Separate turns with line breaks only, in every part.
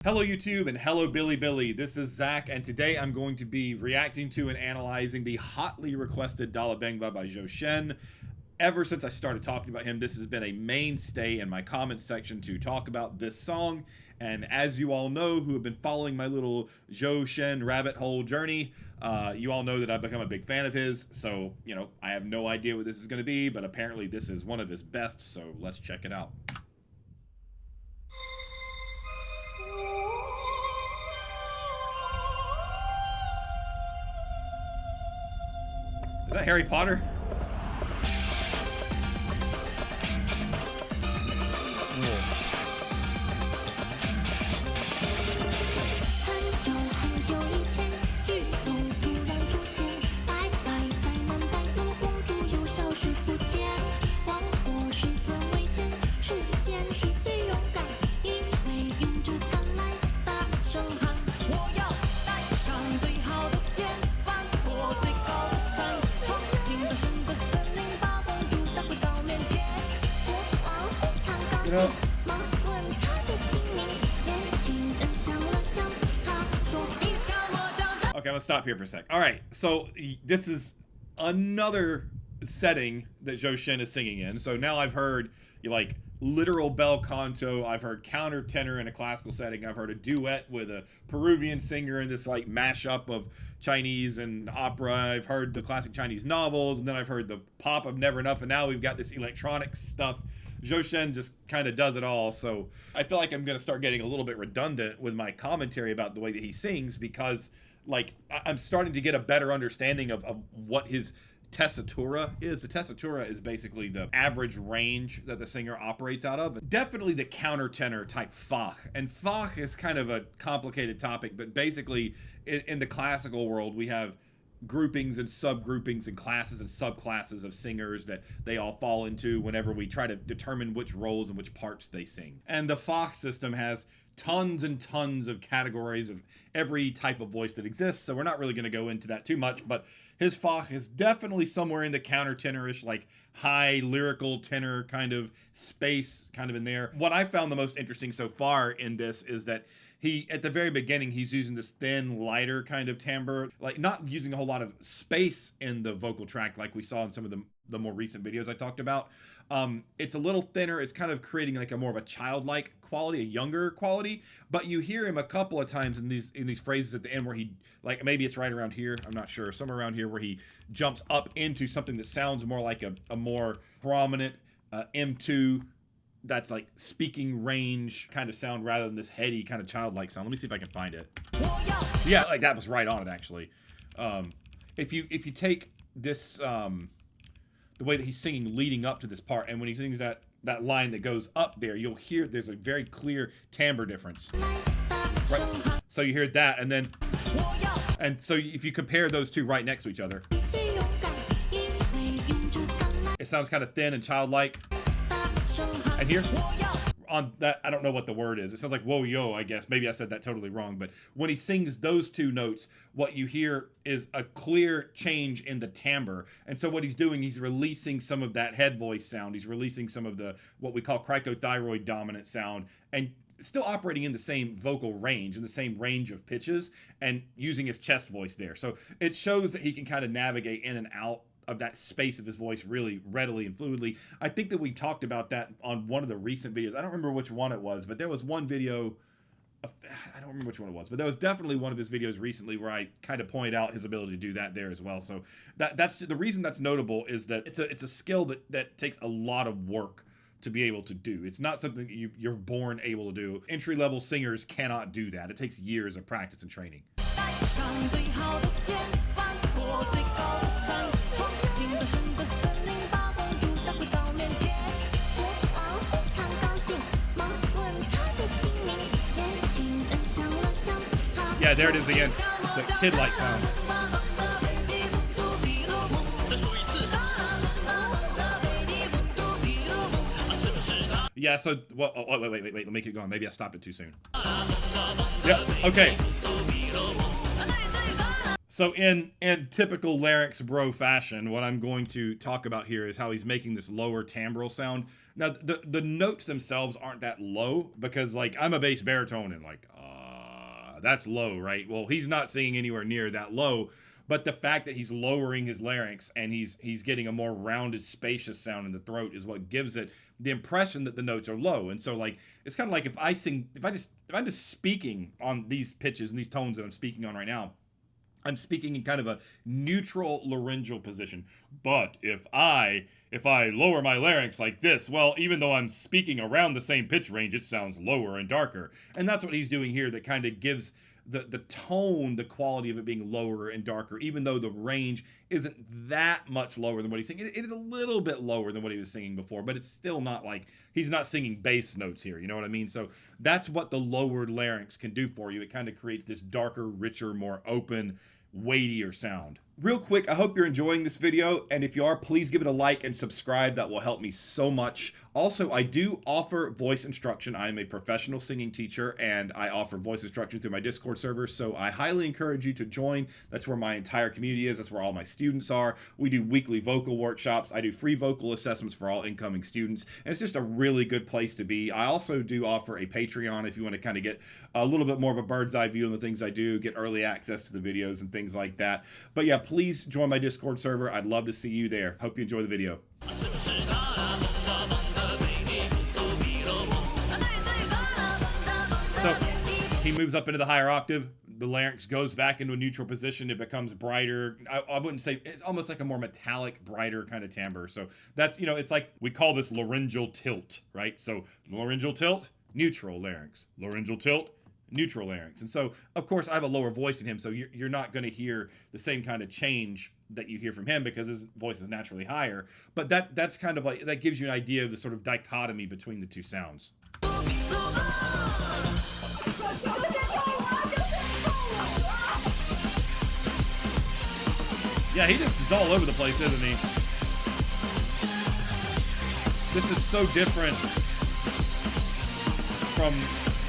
Hello YouTube and hello Billy. This is Zach and today I'm going to be reacting to and analyzing the hotly requested Dalabengba by Zhou Shen. Ever since I started talking about him, this has been a mainstay in my comments section to talk about this song. And as you all know who have been following my little Zhou Shen rabbit hole journey, you all know that I've become a big fan of his. So, I have no idea what this is going to be, but apparently this is one of his best, so let's check it out. Is that Harry Potter? Okay, I'm gonna stop here for a sec. All right, so this is another setting that Zhou Shen is singing in. So now I've heard literal bel canto. I've heard countertenor in a classical setting. I've heard a duet with a Peruvian singer in this mashup of Chinese and opera. I've heard the classic Chinese novels, and then I've heard the pop of Never Enough, and now we've got this electronic stuff. Zhou Shen just kind of does it all, so I feel like I'm going to start getting a little bit redundant with my commentary about the way that he sings because, I'm starting to get a better understanding of what his Tessitura is. The Tessitura is basically the average range that the singer operates out of. Definitely the countertenor type Fach. And Fach is kind of a complicated topic, but basically in the classical world, we have groupings and subgroupings and classes and subclasses of singers that they all fall into whenever we try to determine which roles and which parts they sing. And the Fach system has tons and tons of categories of every type of voice that exists, so we're not really going to go into that too much, but his Fach is definitely somewhere in the countertenorish, high lyrical tenor kind of space, kind of in there. What I found the most interesting so far in this is that at the very beginning, he's using this thin, lighter kind of timbre, not using a whole lot of space in the vocal track like we saw in some of the more recent videos I talked about. It's a little thinner. It's kind of creating a more of a childlike quality, a younger quality, but you hear him a couple of times in these phrases at the end where he, maybe it's right around here, I'm not sure, somewhere around here where he jumps up into something that sounds more like a more prominent M2 that's speaking range kind of sound rather than this heady kind of childlike sound. Let me see if I can find it. Yeah, that was right on it actually. If you take this the way that he's singing leading up to this part, and when he sings that line that goes up there, you'll hear there's a very clear timbre difference. Right. So you hear that, and so if you compare those two right next to each other, it sounds kind of thin and childlike. And here, on that, I don't know what the word is. It sounds like whoa yo, I guess. Maybe I said that totally wrong. But when he sings those two notes, what you hear is a clear change in the timbre. And so what he's doing, he's releasing some of that head voice sound. He's releasing some of the what we call cricothyroid dominant sound, and still operating in the same vocal range, in the same range of pitches, and using his chest voice there. So it shows that he can kind of navigate in and out of that space of his voice really readily and fluidly. I think that we talked about that on one of the recent videos. I don't remember which one it was, but there was one video, I don't remember which one it was, but there was definitely one of his videos recently where I kind of pointed out his ability to do that there as well. So that's the reason that's notable, is that it's a skill that takes a lot of work to be able to do. It's not something that you're born able to do. Entry-level singers cannot do that. It takes years of practice and training. Yeah, there it is again. The kid-like sound. Yeah, so, well, oh, wait, let me keep going. Maybe I stopped it too soon. Yeah, okay. So in typical larynx bro fashion, what I'm going to talk about here is how he's making this lower timbral sound. Now, the notes themselves aren't that low because, like, I'm a bass baritone and, like, that's low, right? Well, he's not singing anywhere near that low, but the fact that he's lowering his larynx and he's getting a more rounded, spacious sound in the throat is what gives it the impression that the notes are low. And so, like, it's kind of like if I'm just speaking on these pitches and these tones that I'm speaking on right now, I'm speaking in kind of a neutral laryngeal position. But if I lower my larynx like this, well, even though I'm speaking around the same pitch range, it sounds lower and darker. And that's what he's doing here, that kind of gives the tone the quality of it being lower and darker, even though the range isn't that much lower than what he's singing. It is a little bit lower than what he was singing before, but it's still not like he's not singing bass notes here. You know what I mean? So that's what the lowered larynx can do for you. It kind of creates this darker, richer, more open, weightier sound. Real quick, I hope you're enjoying this video, and if you are, please give it a like and subscribe. That will help me so much. Also, I do offer voice instruction. I am a professional singing teacher, and I offer voice instruction through my Discord server, so I highly encourage you to join. That's where my entire community is. That's where all my students are. We do weekly vocal workshops. I do free vocal assessments for all incoming students, and it's just a really good place to be. I also do offer a Patreon if you want to kind of get a little bit more of a bird's eye view on the things I do, get early access to the videos and things like that. But yeah, please join my Discord server. I'd love to see you there. Hope you enjoy the video. So he moves up into the higher octave. The larynx goes back into a neutral position. It becomes brighter. I wouldn't say, it's almost like a more metallic, brighter kind of timbre. So that's, you know, it's like, we call this laryngeal tilt, right? So laryngeal tilt, neutral larynx. Laryngeal tilt, neutral larynx. And so, of course, I have a lower voice than him, so you're not going to hear the same kind of change that you hear from him because his voice is naturally higher. But that's kind of like, that gives you an idea of the sort of dichotomy between the two sounds. Yeah, he just is all over the place, isn't he? This is so different from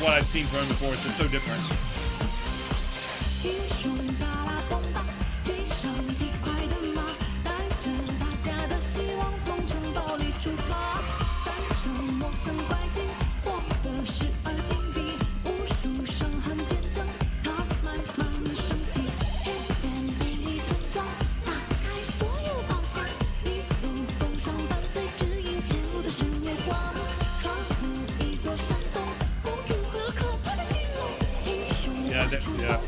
what I've seen from him before. It's just so different. Yeah.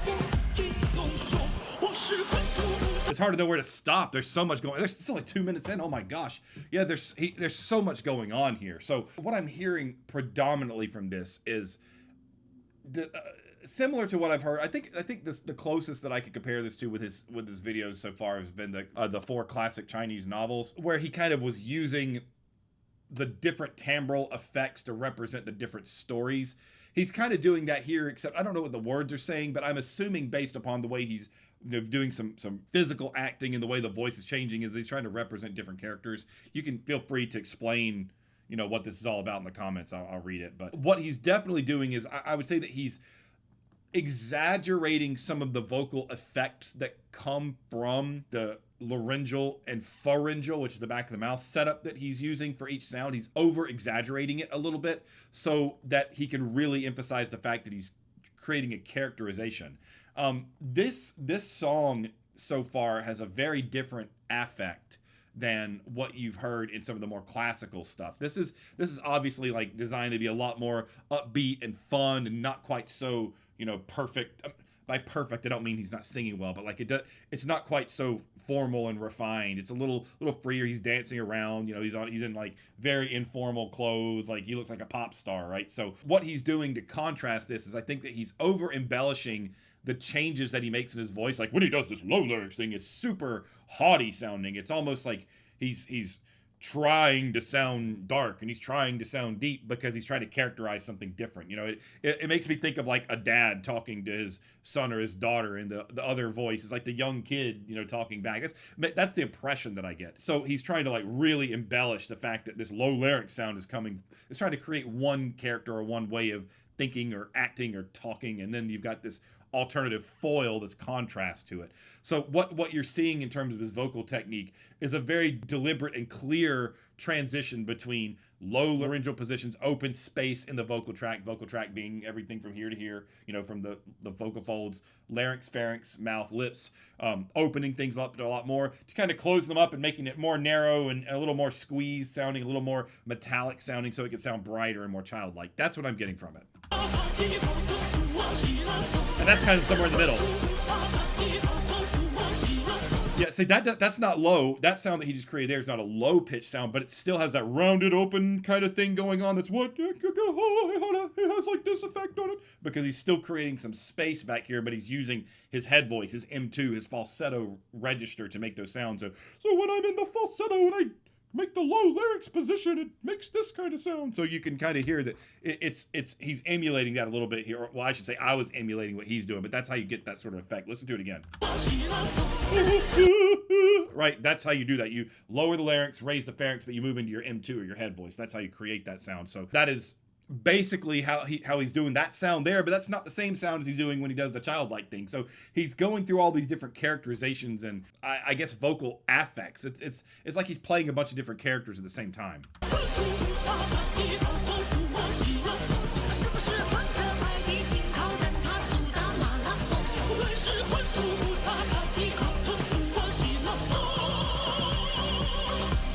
It's hard to know where to stop. There's so much going. There's still like 2 minutes in. Oh my gosh. Yeah, there's so much going on here. So what I'm hearing predominantly from this is similar to what I've heard. I think the closest that I could compare this to with his videos so far has been the 4 classic Chinese novels, where he kind of was using the different timbral effects to represent the different stories. He's kind of doing that here, except I don't know what the words are saying, but I'm assuming based upon the way he's, you know, doing some physical acting and the way the voice is changing, is he's trying to represent different characters. You can feel free to explain, you know, what this is all about in the comments. I'll read it. But what he's definitely doing is, I would say that he's exaggerating some of the vocal effects that come from the laryngeal and pharyngeal, which is the back of the mouth setup that he's using for each sound. He's over exaggerating it a little bit so that he can really emphasize the fact that he's creating a characterization. This song so far has a very different affect than what you've heard in some of the more classical stuff. This is obviously like designed to be a lot more upbeat and fun and not quite so, you know, perfect. By perfect, I don't mean he's not singing well, but like it's not quite so formal and refined. It's a little freer. He's dancing around, you know, he's in like very informal clothes. Like he looks like a pop star, right? So what he's doing to contrast this is, I think that he's over embellishing the changes that he makes in his voice. Like when he does this low larynx thing, it's super haughty sounding. It's almost like he's trying to sound dark and he's trying to sound deep because he's trying to characterize something different. You know, it makes me think of like a dad talking to his son or his daughter, and the other voice is like the young kid, you know, talking back. That's the impression that I get. So he's trying to like really embellish the fact that this low larynx sound is coming. It's trying to create one character or one way of thinking or acting or talking, and then you've got this alternative foil, this contrast to it. So what you're seeing in terms of his vocal technique is a very deliberate and clear transition between low laryngeal positions, open space in the vocal tract being everything from here to here, you know, from the vocal folds, larynx, pharynx, mouth, lips, opening things up a lot more to kind of close them up and making it more narrow and a little more squeezed sounding, a little more metallic sounding, so it can sound brighter and more childlike. That's what I'm getting from it. And that's kind of somewhere in the middle. Yeah, see, that's not low. That sound that he just created there is not a low pitch sound, but it still has that rounded open kind of thing going on. That's what it has like this effect on it, because he's still creating some space back here, but he's using his head voice, his M2, his falsetto register to make those sounds. So when I'm in the falsetto and I make the low larynx position, it makes this kind of sound. So you can kind of hear that he's emulating that a little bit here. Well, I should say I was emulating what he's doing, but that's how you get that sort of effect. Listen to it again. Right, that's how you do that. You lower the larynx, raise the pharynx, but you move into your M2 or your head voice. That's how you create that sound. So that is basically how he's doing that sound there, but that's not the same sound as he's doing when he does the childlike thing. So he's going through all these different characterizations and I guess vocal affects. It's like he's playing a bunch of different characters at the same time.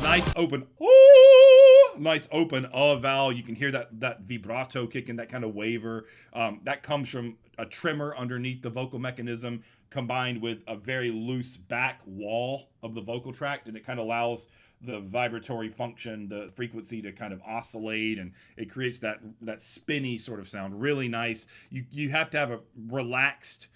Nice open, nice open vowel. You can hear that vibrato kicking, that kind of waver. That comes from a tremor underneath the vocal mechanism combined with a very loose back wall of the vocal tract, and it kind of allows the vibratory function, the frequency to kind of oscillate, and it creates that spinny sort of sound. Really nice. You have to have a relaxed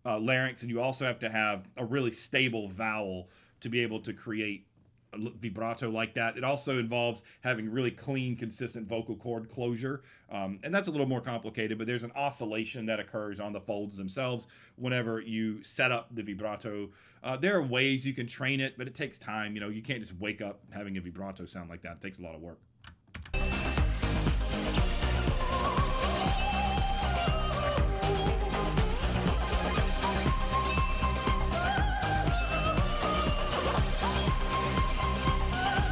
larynx, and you also have to have a really stable vowel to be able to create vibrato like that. It also involves having really clean, consistent vocal cord closure, and that's a little more complicated, but there's an oscillation that occurs on the folds themselves whenever you set up the vibrato. There are ways you can train it, but it takes time. You know, you can't just wake up having a vibrato sound like that. It takes a lot of work.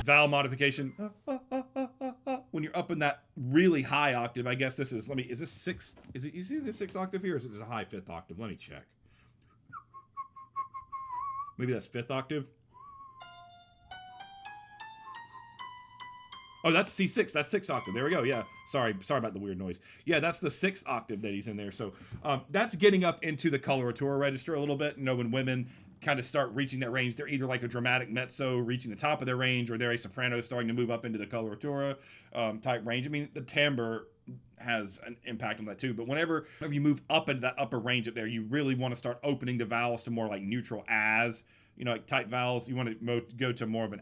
Vowel modification. When you're up in that really high octave, I guess this is, is this sixth? Is it, you see the sixth octave here, or is it just a high fifth octave? Let me check. Maybe that's fifth octave. Oh, that's C6. That's sixth octave. There we go. Yeah. Sorry about the weird noise. Yeah, that's the sixth octave that he's in there. So that's getting up into the coloratura register a little bit. You know, when women kind of start reaching that range, they're either like a dramatic mezzo reaching the top of their range, or they're a soprano starting to move up into the coloratura type range. I mean, the timbre has an impact on that too, but whenever you move up into that upper range up there, you really want to start opening the vowels to more like neutral as, you know, like type vowels. You want to go to more of an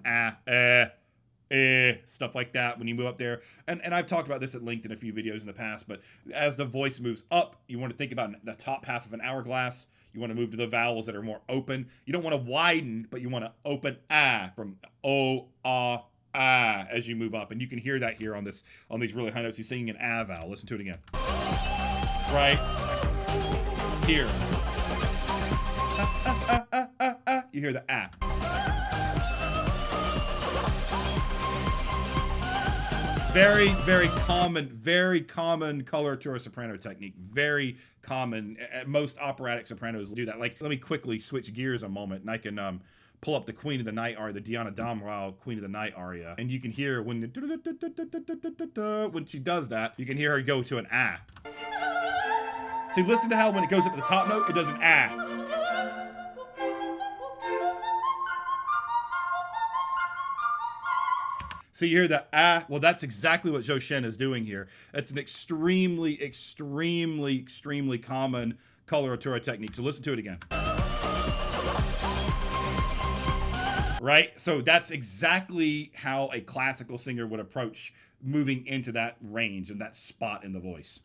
stuff like that when you move up there. And I've talked about this at length in a few videos in the past, but as the voice moves up, you want to think about the top half of an hourglass. You want to move to the vowels that are more open. You don't want to widen, but you want to open from o, ah, ah as you move up. And you can hear that here on these really high notes. He's singing an ah vowel. Listen to it again. Right here. You hear the ah. Very, very common coloratura soprano technique. Very common. Most operatic sopranos do that. Like, let me quickly switch gears a moment, and I can pull up the Queen of the Night aria, the Diana Damrau Queen of the Night aria, and you can hear when she does that, you can hear her go to an ah. See, listen to how when it goes up to the top note, it does an ah. So you hear the ah, well, that's exactly what Zhou Shen is doing here. It's an extremely common coloratura technique. So listen to it again. Right? So that's exactly how a classical singer would approach moving into that range and that spot in the voice.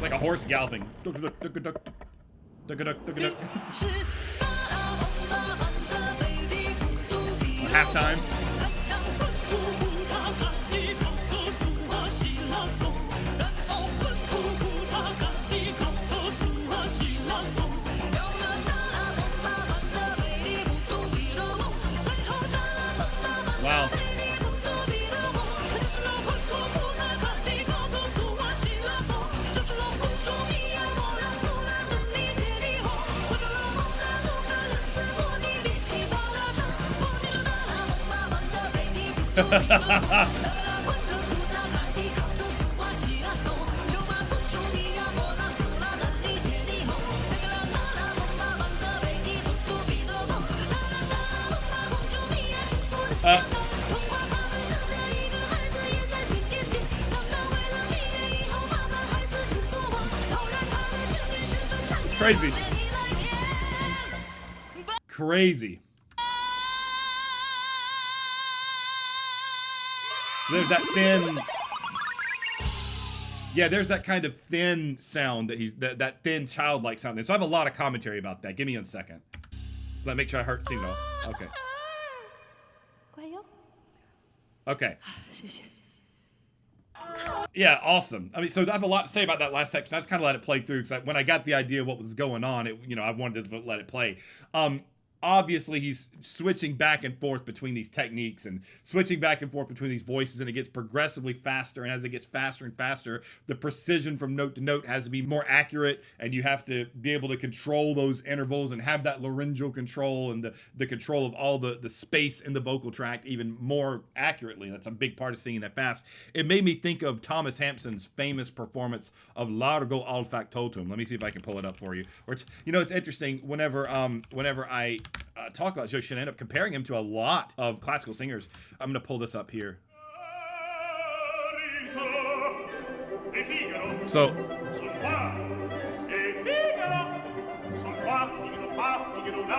Like like a horse galloping. Halftime. Wow. It's crazy. Crazy. So there's that thin, yeah, there's that kind of thin sound that he's, that thin childlike sound. So I have a lot of commentary about that. Give me a second. Let me make sure I heard, seen it all. Okay. Okay. Yeah, awesome. I mean, so I have a lot to say about that last section. I just kind of let it play through because when I got the idea of what was going on, I wanted to let it play. Obviously, he's switching back and forth between these techniques and switching back and forth between these voices, and it gets progressively faster. And as it gets faster and faster, the precision from note to note has to be more accurate, and you have to be able to control those intervals and have that laryngeal control and the control of all the space in the vocal tract even more accurately. That's a big part of singing that fast. It made me think of Thomas Hampson's famous performance of Largo al Factotum. Let me see if I can pull it up for you. Or it's interesting, whenever I talk about Zhou Shen, I end up comparing him to a lot of classical singers. I'm going to pull this up here. So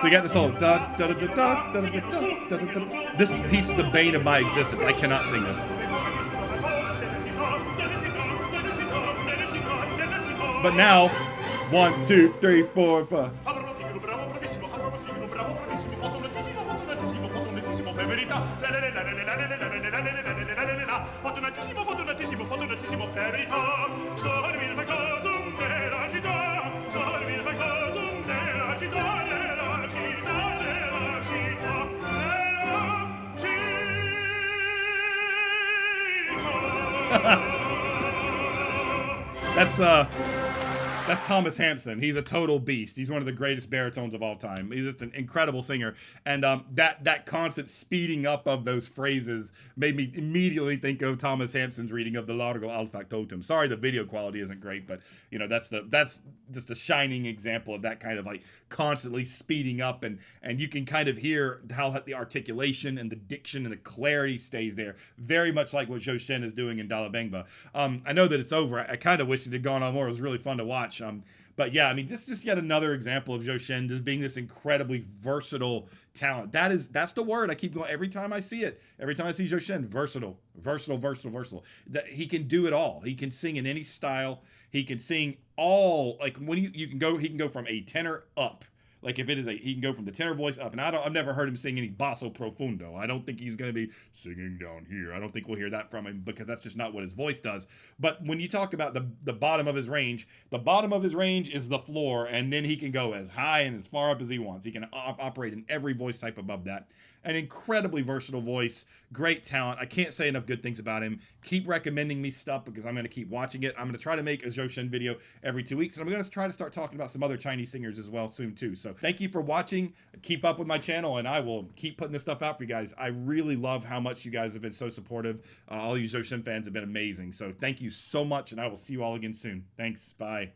you got this whole da da da da da da da da da da. This piece is the bane of my existence. I cannot sing this. But now, 1, 2, 3, 4, 5. That's Thomas Hampson. He's a total beast. He's one of the greatest baritones of all time. He's just an incredible singer. And that constant speeding up of those phrases made me immediately think of Thomas Hampson's reading of the Largo al Factotum. Sorry, the video quality isn't great, but that's just a shining example of that kind of like constantly speeding up, and you can kind of hear how the articulation and the diction and the clarity stays there, very much like what Zhou Shen is doing in Dalabengba. I know that it's over. I kind of wish it had gone on more. It was really fun to watch. But yeah, I mean, this is just yet another example of Zhou Shen just being this incredibly versatile talent. That's the word I keep going every time I see it. Every time I see Zhou Shen, versatile. That he can do it all. He can sing in any style. He can sing all, like when he can go from a tenor up. Like if it is he can go from the tenor voice up, and I've never heard him sing any basso profundo. I don't think he's going to be singing down here. I don't think we'll hear that from him because that's just not what his voice does. But when you talk about the bottom of his range, the bottom of his range is the floor, and then he can go as high and as far up as he wants. He can operate in every voice type above that. An incredibly versatile voice, great talent. I can't say enough good things about him. Keep recommending me stuff because I'm going to keep watching it. I'm going to try to make a Zhou Shen video every 2 weeks, and I'm going to try to start talking about some other Chinese singers as well soon too. So thank you for watching. Keep up with my channel, and I will keep putting this stuff out for you guys. I really love how much you guys have been so supportive. All you Zhou Shen fans have been amazing. So thank you so much, and I will see you all again soon. Thanks. Bye.